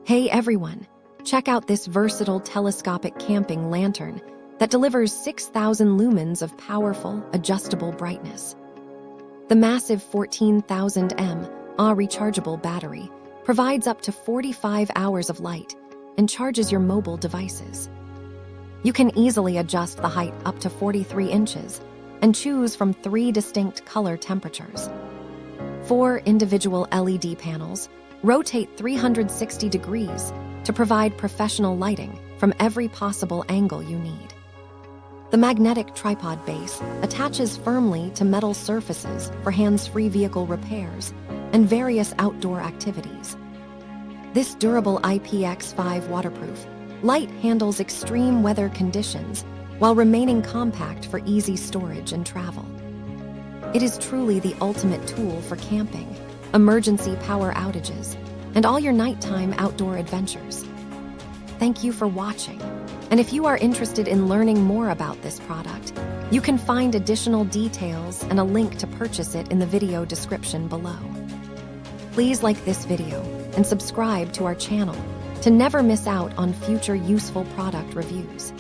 Hey everyone, check out this versatile telescopic camping lantern that delivers 6,000 lumens of powerful, adjustable brightness. The massive 14,000 mAh rechargeable battery provides up to 45 hours of light and charges your mobile devices. You can easily adjust the height up to 43 inches and choose from 3 distinct color temperatures. 4 individual LED panels rotate 360 degrees to provide professional lighting from every possible angle you need. The magnetic tripod base attaches firmly to metal surfaces for hands-free vehicle repairs and various outdoor activities. This durable IPX5 waterproof light handles extreme weather conditions while remaining compact for easy storage and travel. It is truly the ultimate tool for camping, emergency power outages, and all your nighttime outdoor adventures. Thank you for watching, and if you are interested in learning more about this product, you can find additional details and a link to purchase it in the video description below. Please like this video and subscribe to our channel to never miss out on future useful product reviews.